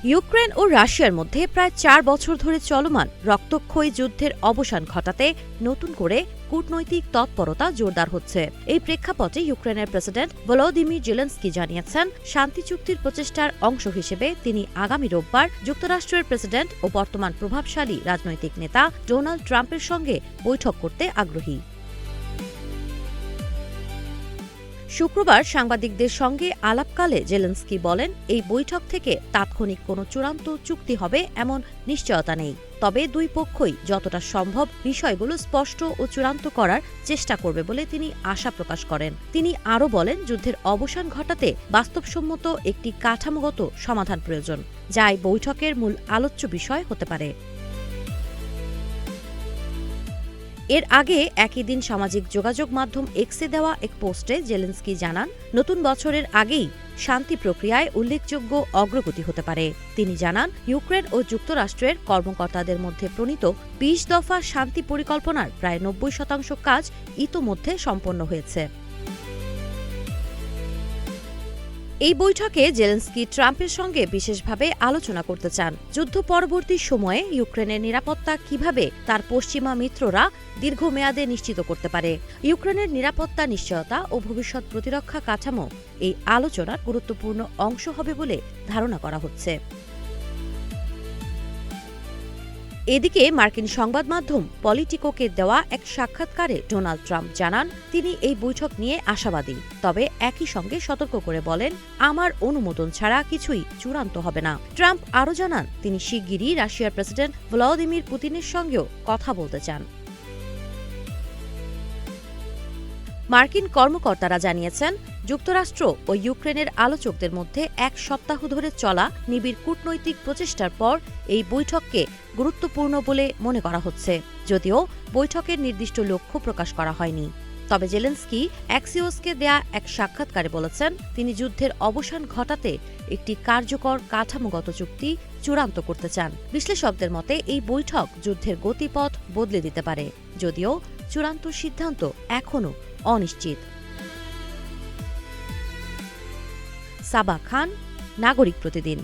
Ukraine ও রাশিয়ার মধ্যে প্রায় ৪ বছর ধরে চলমান রক্তক্ষয়ী যুদ্ধের অবসান ঘটাতে নতুন করে কূটনৈতিক তৎপরতা জোরদার হচ্ছে। এই প্রেক্ষাপটে ইউক্রেনের প্রেসিডেন্ট ভলোদিমির জেলেনস্কি জানিয়েছেন, শান্তি চুক্তির প্রচেষ্টার অংশ হিসেবে তিনি আগামী রোববার যুক্তরাষ্ট্রের প্রেসিডেন্ট ও বর্তমান প্রভাবশালী রাজনৈতিক নেতা ডোনাল্ড ট্রাম্পের সঙ্গে বৈঠক করতে আগ্রহী। শুক্রবার সাংবাদিকদের সঙ্গে আলাপকালে জেলেনস্কি বলেন, এই বৈঠক থেকে তাৎক্ষণিক কোনো চূড়ান্ত চুক্তি হবে এমন নিশ্চয়তা নেই। তবে দুই পক্ষই যতটা সম্ভব বিষয়গুলো স্পষ্ট ও চূড়ান্ত করার চেষ্টা করবে বলে তিনি আশা প্রকাশ করেন। তিনি আরও বলেন, যুদ্ধের অবসান ঘটাতে বাস্তবসম্মত একটি কাঠামোগত সমাধান প্রয়োজন, যা এই বৈঠকের মূল আলোচ্য বিষয় হতে পারে। এর আগে একই দিন সামাজিক যোগাযোগ মাধ্যম এক্সে দেওয়া এক পোস্টে জেলেনস্কি জানান, নতুন বছরের আগেই শান্তি প্রক্রিয়ায় উল্লেখযোগ্য অগ্রগতি হতে পারে। তিনি জানান, ইউক্রেন ও যুক্তরাষ্ট্রের কর্মকর্তাদের মধ্যে প্রণীত ২০ দফা শান্তি পরিকল্পনার প্রায় ৯০% কাজ ইতোমধ্যে সম্পন্ন হয়েছে। এই বৈঠকে জেলেনস্কি ট্রাম্পের সঙ্গে বিশেষভাবে আলোচনা করতে চান, যুদ্ধ পরবর্তী সময়ে ইউক্রেনের নিরাপত্তা কিভাবে তার পশ্চিমা মিত্ররা দীর্ঘমেয়াদে নিশ্চিত করতে পারে। ইউক্রেনের নিরাপত্তা নিশ্চয়তা ও ভবিষ্যৎ প্রতিরক্ষা কাঠামো এই আলোচনার গুরুত্বপূর্ণ অংশ হবে বলে ধারণা করা হচ্ছে। এদিকে মার্কিন সংবাদ মাধ্যম পলিটিকোকে দেওয়া এক সাক্ষাৎকারে ডোনাল্ড ট্রাম্প জানান, তিনি এই বৈঠক নিয়ে আশাবাদী, তবে একই সঙ্গে সতর্ক করে বলেন, আমার অনুমোদন ছাড়া কিছুই চূড়ান্ত হবে না। ট্রাম্প আরও জানান, তিনি শিগগিরই রাশিয়ার প্রেসিডেন্ট ভ্লাদিমির পুতিনের সঙ্গেও কথা বলতে চান। মার্কিন কর্মকর্তারা জানিয়েছেন, যুক্তরাষ্ট্র ও ইউক্রেনের আলোচকদের মধ্যে এক সপ্তাহ ধরে চলা নিবিড় কূটনৈতিক প্রচেষ্টার পর এই বৈঠককে গুরুত্বপূর্ণ বলে মনে করা হচ্ছে, যদিও বৈঠকের নির্দিষ্ট লক্ষ্য প্রকাশ করা হয়নি। তবে জেলেনস্কি অ্যাক্সিওসকে দেয়া এক সাক্ষাৎকারে বলেছেন, তিনি যুদ্ধের অবসান ঘটাতে একটি কার্যকর কাঠামোগত চুক্তি চূড়ান্ত করতে চান। বিশ্লেষকদের মতে এই বৈঠক যুদ্ধের গতিপথ বদলে দিতে পারে, যদিও চূড়ান্ত সিদ্ধান্ত এখনও অনিশ্চিত। সাবা খান, নাগরিক প্রতিদিন।